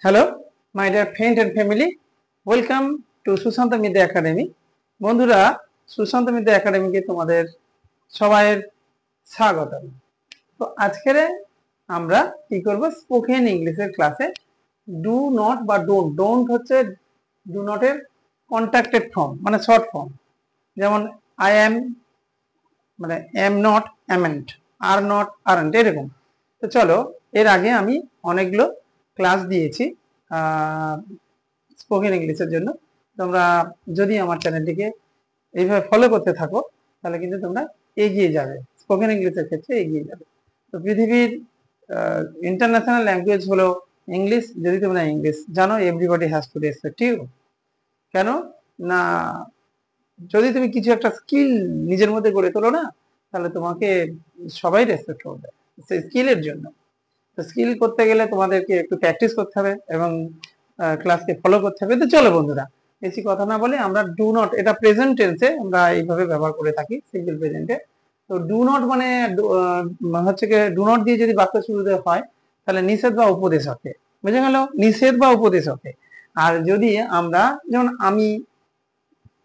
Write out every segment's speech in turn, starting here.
Hello my dear friend and family, welcome to Sushanta Midya academy. বন্ধুরা, সুশান্ত মিদ্যা একাডেমিকে তোমাদের সবাইয়ের স্বাগত। তো আজকের আমরা কি করব, স্পোকেন ইংলিশের ক্লাসে ডু নট বা ডোন্ট। ডোন্ট হচ্ছে ডু নটের কন্ট্রাক্টেড ফর্ম, মানে শর্ট ফর্ম। যেমন আই এম, মানে am not অ্যামেন্ট, are not aren't, এরকম। তো চলো, এর আগে আমি অনেকগুলো ক্লাস দিয়েছি স্পোকেন ইংলিশের জন্য। তোমরা যদি আমার চ্যানেলটিকে এইভাবে ফলো করতে থাকো তাহলে কিন্তু তোমরা এগিয়ে যাবে, স্পোকেন ইংলিশের ক্ষেত্রে এগিয়ে যাবে। তো পৃথিবীর ইন্টারন্যাশনাল ল্যাঙ্গুয়েজ হলো ইংলিশ। যদি তোমরা ইংলিশ জানো, everybody has to respect you. কেন না, যদি তুমি কিছু একটা স্কিল নিজের মধ্যে গড়ে তোলো না, তাহলে তোমাকে সবাই রেসপেক্ট করবে সেই স্কিলের জন্য। তো স্কিল করতে গেলে তোমাদেরকে একটু প্র্যাকটিস করতে হবে এবং ক্লাসকে ফলো করতে হবে। তো চলো বন্ধুরা, বেশি কথা না বলে আমরা ডু নট, এটা প্রেজেন্ট টেন্সে আমরা এইভাবে ব্যবহার করে থাকি, সিম্পল প্রেজেন্টে। তো ডু নট মানে হচ্ছে কি, ডু নট দিয়ে যদি বাক্য শুরুতে হয় তাহলে নিষেধ বা উপদেশ হবে, বুঝে গেল? নিষেধ বা উপদেশ হবে। আর যদি আমরা, যেমন আমি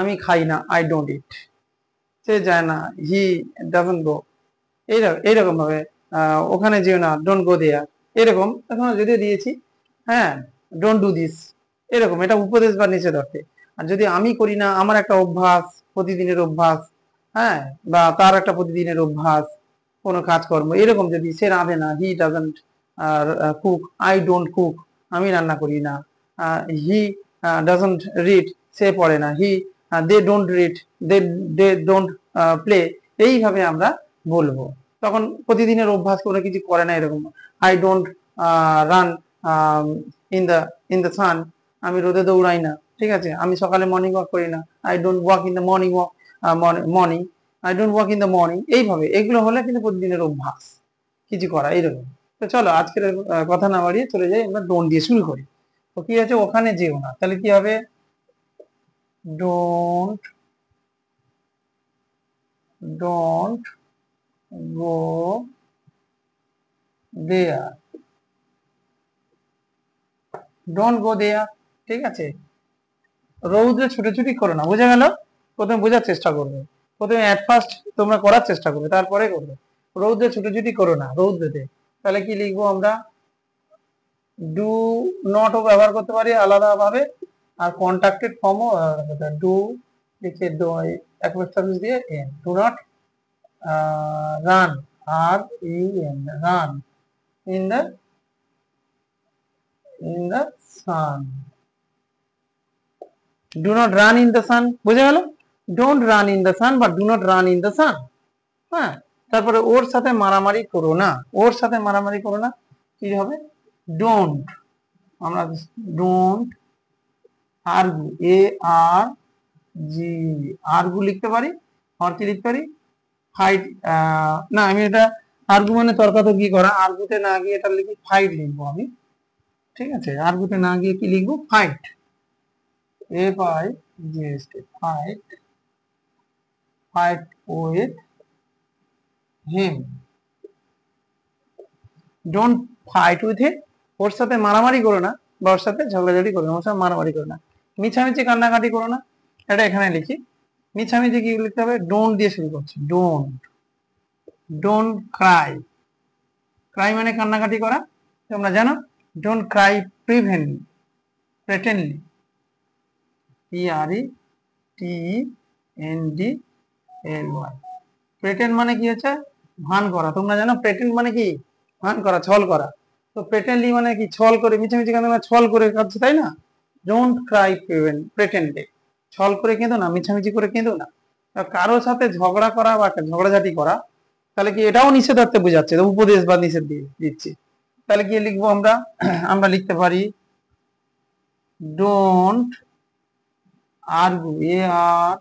আমি খাই না, আই ডোন্ট ইট, সে যায় না, হি ডাজন্ট গো, এইরকম ভাবে ওখানে যেও না, ডোন্ট গো দেয়ার, এরকম এখন যদি দিয়েছি। হ্যাঁ, ডোন্ট ডু দিস, এরকম, এটা উপদেশ বা নিষেধ অর্থে। আর যদি আমি করি না, আমার একটা অভ্যাস, প্রতিদিনের অভ্যাস, হ্যাঁ, বা তার একটা প্রতিদিনের অভ্যাস, কোনো কাজকর্ম, এরকম যদি, সে রাঁধে না, he doesn't cook, I don't cook, আমি রান্না করি না, হি ডাজন্ট রিড, সে পড়ে না, he they don't read, they they don't play, এইভাবে আমরা বলবো। তখন প্রতিদিনের অভ্যাস কোনো কিছু করে না, এরকম। I don't run in the সান, আমি রোদে দৌড়াই না, ঠিক আছে। আমি সকালে মর্নিং ওয়াক করি না, I don't walk in the morning walk, morning, I don't walk in the morning, এইভাবে। এগুলো হলে কিন্তু প্রতিদিনের অভ্যাস কিছু করা, এইরকম। তো চলো, আজকের কথা না বাড়িয়ে চলে যাই, আমরা ডোন্ট দিয়ে শুরু করি। তো কি আছে, ওখানে যেও না, তাহলে কি হবে, don't don't go there, don't go there, ঠিক আছে। রৌদ্রে ছুটোছুটি করো না, বুঝে গেল? প্রথমে বোঝার চেষ্টা করবে, প্রথমে অ্যাট ফার্স্ট তোমরা করার চেষ্টা করবে, তারপরে করবে। রৌদ্রে ছুটোছুটি করো না, রৌদ্রেতে, তাহলে কি লিখবো আমরা, ডু নটও ব্যবহার করতে পারি আলাদাভাবে, আর কন্ট্রাক্টেড ফর্মও ডু লিখে একবার সার্ভিস দিয়ে N, do not run, R U N, run in the sun, do not run in the sun, বুঝে গেল? Don't run in the sun বা do not run in the sun. হ্যাঁ, তারপরে ওর সাথে মারামারি করো না, ওর সাথে মারামারি করো না, কি হবে, ডোন্ট, আমরা don't argue, A R G, argue লিখতে পারি, আর কি লিখতে পারি, ফাইট, না আমি এটা আরগু মানে তর্কাতর্কি করা, আরগুতে না গিয়ে এটা লিখি ফাইট লিখবো আমি, ঠিক আছে। আরগুতে না গিয়ে কি লিখবো, fight, F I G S T, fight, fight with him, don't fight with him, ওর সাথে মারামারি করো না, বা ওর সাথে ঝগড়াঝাড়ি করো না, ওর সাথে মারামারি করো না, মিছামিছি কান্নাকাটি করো না, এটা এখানে লিখি। মিছামিছি কি লিখতে হবে, ডোন্ট দিয়ে শুরু করছি, ডোন্ট, ডোন্ট ক্রাই, ক্রাই মানে কান্নাকাটি করা, তোমরা জানো। Don't cry pretendly, P R E T N D L Y, pretend মানে কি হচ্ছে, ভান করা, তোমরা জানো প্রেটেন্ড মানে কি, ভান করা, ছল করা। তো প্রেটেন্ডলি মানে কি, ছল করে, মিছামিছি কাঁদো, ছল করে কাঁদছে, তাই না? ডোন্ট ক্রাই প্রেটেন্ডে, ছল করে কেঁদো না, মিছামিছি করে কেঁদো না। কারোর সাথে ঝগড়া করা বা ঝগড়াঝাটি করা, তাহলে কি এটাও নিষেধার্থে বোঝাচ্ছে, উপদেশ বা নিষেধ দিয়ে দিচ্ছি। তাহলে কি লিখবো আমরা, আমরা লিখতে পারি don't argue, A R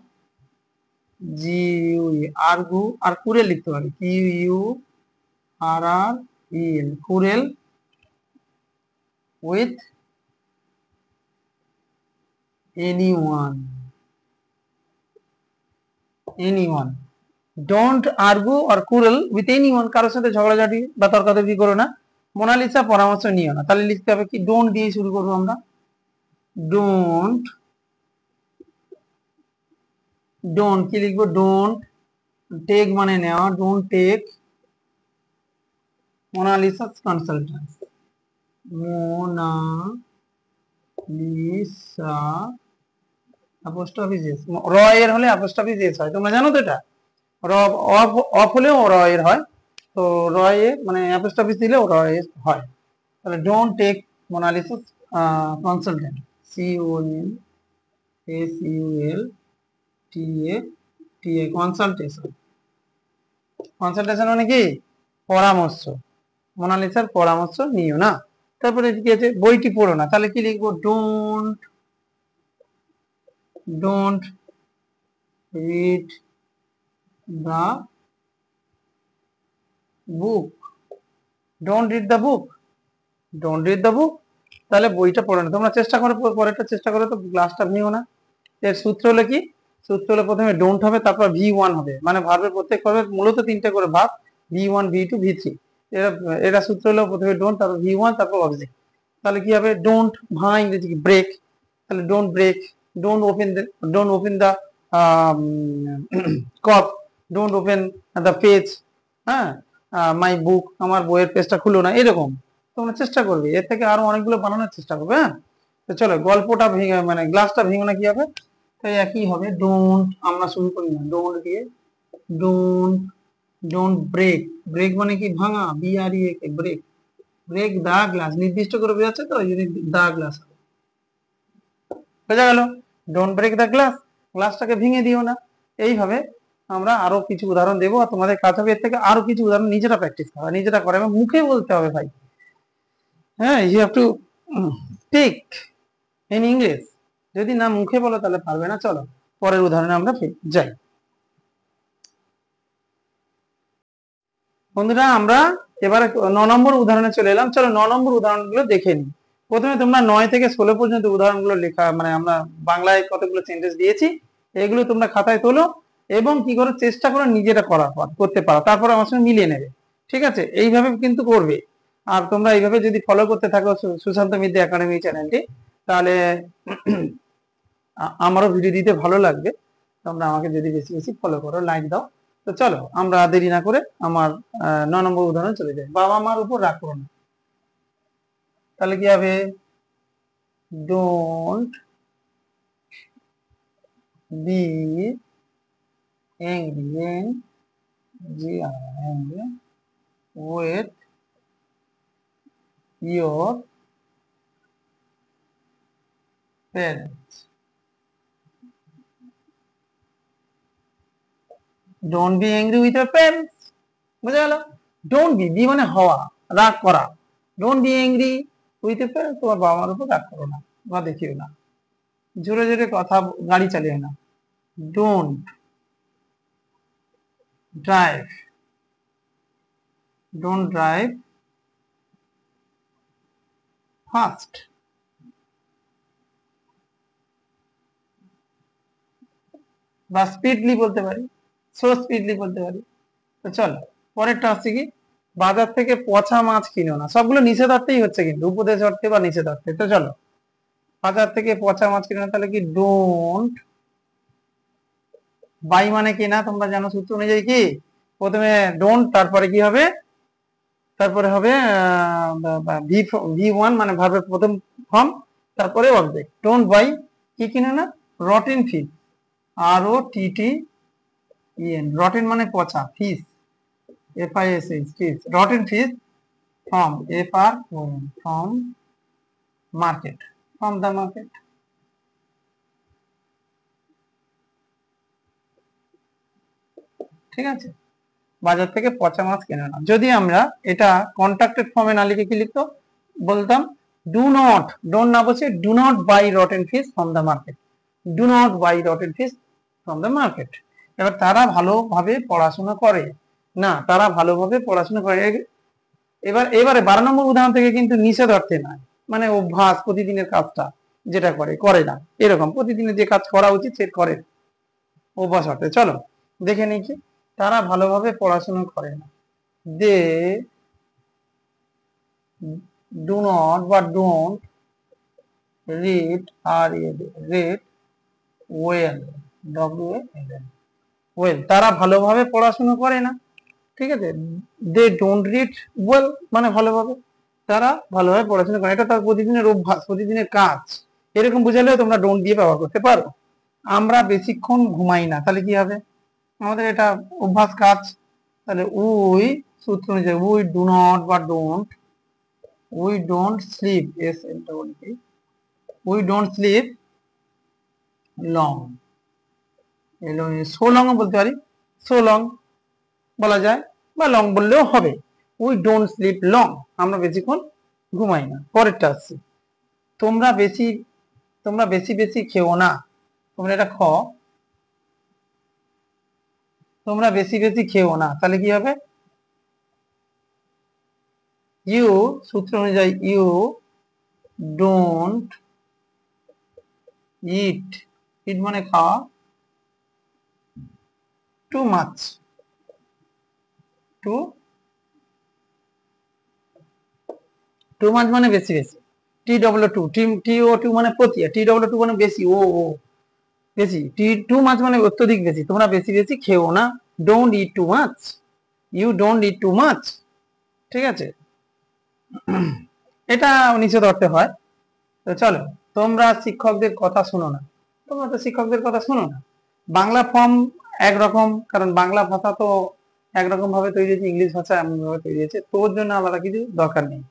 G U, argue, R quarrel লিখতে পারি, Q U R R E L, quarrel with anyone, anyone, don't argue আর কুরেল উইথ এনিওয়ান, কারোর সাথে ঝগড়াঝাটি বা তর্কাতর্কি করো না, মোনালিসা পরামর্শ নিও না, তাহলে লিখতে হবে কি, ডোন্ট দিয়ে শুরু করবো আমরা। ডোন্ট, ডোন্ট কি লিখবো, ডোন্ট টেক মানে নেওয়া, don't take Mona Lisa's consultants, Mona Lisa apostrophe S, র এর হলে অ্যাপোস্ট্রফি এস হয়, তোমরা জানো তো এটা। র অফ, অফ হলেও র এর হয়, তো র এ মানে অ্যাপোস্ট্রফি দিলেও র এর হয়। তাহলে don't take Mona Lisa's consultant, CONSULTA consultation, consultation মানে কি, পরামর্শ, মোনালিসার পরামর্শ নিও না। তারপরে কি আছে, বইটি পড়ো না, তাহলে কি লিখবো, don't, don't read the book, don't read the book, don't read the book, তাহলে বইটা পড়ো না। তোমরা চেষ্টা করো, পরেরটা চেষ্টা করো তো গ্লাসটা ভেঙো না। এর সূত্র হলো কি, সূত্র হলো প্রথমে ডোন্ট হবে, তারপর V1 হবে, মানে ভার্বের প্রত্যেক ভার্বের মূলত তিনটে করে ভাব, V1 V2 V3। এরা এটা সূত্র হলো প্রথমে ডোন্ট, তারপর V1, তারপর অবজেক্ট। তাহলে কি হবে, ডোন্ট ভাঙা ইংরেজি কি, ব্রেক, তাহলে don't break, don't open, don't open the cup, don't open the page, হ্যাঁ, মাই বুক, আমার বইয়ের পেজটা খুলো না, এরকম তোমরা চেষ্টা করবে। এর থেকে আরো অনেকগুলো বানানোর চেষ্টা করবে, হ্যাঁ। তো চলো, গল্পটা ভেঙে মানে গ্লাসটা ভেঙো না কি হবে, তাই একই হবে, ডোন্ট আমরা শুরু করি না, ডোন্ট দিয়ে, ডোন্ট, ডোন্ট ব্রেক, ব্রেক মানে কি ভাঙা, BREAK, ব্রেক, ব্রেক দা গ্লাস, নির্দিষ্ট করে বোঝাচ্ছে তো, ওই জন্য দা গ্লাস বোঝা গেল, ডোন্ট ব্রেক দা গ্লাস, গ্লাসটাকে ভেঙে দিও না। এইভাবে আমরা আরো কিছু উদাহরণ দেবো, আর তোমাদের কাজ হবে এর থেকে আরো কিছু উদাহরণ নিজেরা প্র্যাকটিস করা, নিজেরা করে এবং মুখে বলতে হবে ভাই, হ্যাঁ, you have to take in English, যদি না মুখে বলো তাহলে পারবে না। চলো পরের উদাহরণে আমরা যাই। বন্ধুরা আমরা এবারে 9 নম্বর উদাহরণে চলে এলাম, চলো 9 নম্বর উদাহরণগুলো দেখে নিই। প্রথমে তোমরা 9 থেকে 16 পর্যন্ত উদাহরণগুলো লেখা, মানে আমরা বাংলায় কতগুলো সেন্টেন্স দিয়েছি, এগুলো তোমরা খাতায় তোলো এবং কি করো, চেষ্টা করো নিজেরা করার পর করতে পারো, তারপর আমার সঙ্গে মিলিয়ে নেবে, ঠিক আছে, এইভাবে কিন্তু করবে। আর তোমরা এইভাবে যদি ফলো করতে থাকো সুশান্ত মিদ্যা একাডেমি চ্যানেলটি, তাহলে আমারও ভিডিও দিতে ভালো লাগবে। তোমরা আমাকে যদি বেশি বেশি ফলো করো, লাইক দাও। তো চলো আমরা দেরি না করে আমার 9 নম্বর উদাহরণ চলে যাই। বাবা মার উপর রাগ করো না, তাহলে কি হবে, don't be angry with your parents, don't be angry with your parents, বুঝা গেল। ডোন্ট বি, বি মানে হওয়া, রাগ করা, don't be angry with your parents, তোমার বাবা মার উপর রাগ করো না বা দেখিও না, জোরে জোরে কথা গাড়ি চালিও না। Don't drive, don't drive fast, বা স্পিডলি বলতে পারি, সো স্পিডলি বলতে পারি। তো চলো পরেরটা হচ্ছে কি, বাজার থেকে পচা মাছ কিনো না, সবগুলো নিষেধার্থেই হচ্ছে কিন্তু, উপদেশ অর্থে বা নিষেধার্থে। তো চলো, বাজার থেকে পচা মাছ কিনো না, তাহলে কি, ডোন্ট বাই মানে কিনা, তোমরা জানো সূত্র অনুযায়ী কি, প্রথমে ডোন্ট, তারপরে কি হবে, তারপরে হবে V1 মানে ভার্বের প্রথম ফর্ম, তারপরে অবজেক্ট, ডোন্ট বাই কি কিনো না, রটেন ফিশ, ROTTEN, রটেন মানে পচা, fish FISH, fish, rotten fish from from market, from the market, ঠিক আছে, বাজার থেকে পচা মাছ কেনে না। যদি আমরা এটা কন্ট্রাক্টেড ফর্মে না লিখে কি লিখতো, বলতাম ডু নট, ডোন্ট না বসে do not buy rotten fish from the market, do not buy rotten fish from the market. এবার তারা ভালোভাবে পড়াশোনা করে না, তারা ভালোভাবে পড়াশোনা করে। এবারে 12 নম্বর উদাহরণ থেকে কিন্তু নিষেধ অর্থে নয়, মানে অভ্যাস, প্রতিদিনের কাজটা যেটা করে না, এরকম প্রতিদিনের যে কাজ করা উচিত সে করে না, অভ্যাস অর্থে। চলো দেখে নিই কি, তারা ভালোভাবে পড়াশোনা করে না, দে ডু নট বা ডোন্ট রিড আর রিড ওয়েল, WALL, ওয়েল, তারা ভালোভাবে পড়াশোনা করে না, ঠিক আছে। দে ডোন্ট রিড ওয়েল মানে ভালোভাবে, তারা ভালোভাবে পড়াশোনা করে, এটা তার প্রতিদিনের অভ্যাস, প্রতিদিনের কাজ, এরকম বুঝালেও তোমরা ডোন্ট দিয়ে ব্যবহার করতে পারো। আমরা বেশিক্ষণ ঘুমাই না, তাহলে কি হবে, আমাদের এটা অভ্যাস কাজ, তাহলে উই, সূত্র অনুযায়ী উই ডু নট বা don't, we don't sleep, we don't sleep long, so long বলতে পারি, সো লং বলা যায়, বা লং বললেও হবে। উই ডোন্ট স্লিপ লং, আমরা বেশিক্ষণ ঘুমাই না। পরেরটা আসছে, তোমরা বেশি তোমরা বেশি বেশি খেও না, তোমরা এটা খ, তোমরা বেশি বেশি খেও না, তাহলে কি হবে, ইউ, সূত্র অনুযায়ী ইউ ডোন্ট ইট, ইট মানে খাওয়া, too much, too too much মানে বেশি বেশি, TW2, TO2 মানে প্রতি, TW2 মানে বেশি, ও ও বেশি, টু মাচ মানে অত্যধিক বেশি, তোমরা বেশি বেশি খেও না, don't eat too much, you don't eat too much, ঠিক আছে। এটা নিচে ধরতে হয়। তো চলো, তোমরা শিক্ষকদের কথা শোনো না, তোমরা তো শিক্ষকদের কথা শোনো না। বাংলা ফর্ম একরকম, কারণ বাংলা ভাষা তো একরকম ভাবে তৈরি হয়েছে, ইংলিশ ভাষা এমন ভাবে তৈরি হয়েছে, তোর জন্য আলাদা কিছু দরকার নেই,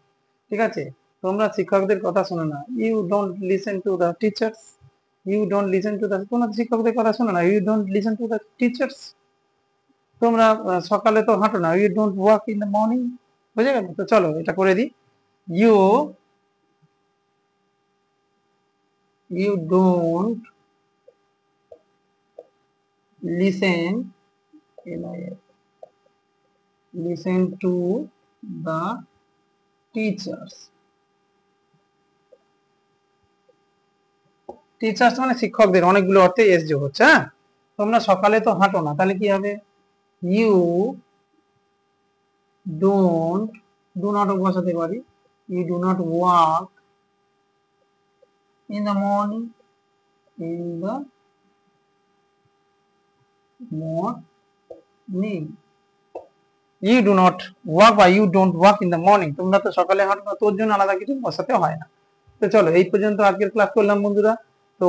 ঠিক আছে। তোমরা শিক্ষকদের কথা শোনো না, you don't listen to the teachers, you don't listen to the, তোমরা শিক্ষকদের কথা শোনো না, you don't listen to the teachers. তোমরা সকালে তো হাঁটো না, you don't walk in the morning, বুঝে গেল। তো চলো এটা করে দিই, you you don't listen, listen to the teachers, teachers মানে শিক্ষকদের, অনেকগুলো অর্থে এস যোগ হচ্ছে, হ্যাঁ। তোমরা সকালে তো হাঁটো না, তাহলে কি হবে, ইউ ডোন্ট, ডু নট বসাতে পারি, you do not walk in the morning, in the morning, you do not walk বা you don't walk in the morning, তোমরা তো সকালে হাঁটো না, তোর জন্য আলাদা কিছু বসাতে হয় না। তো চলো এই পর্যন্ত আজকের ক্লাস করলাম বন্ধুরা। তো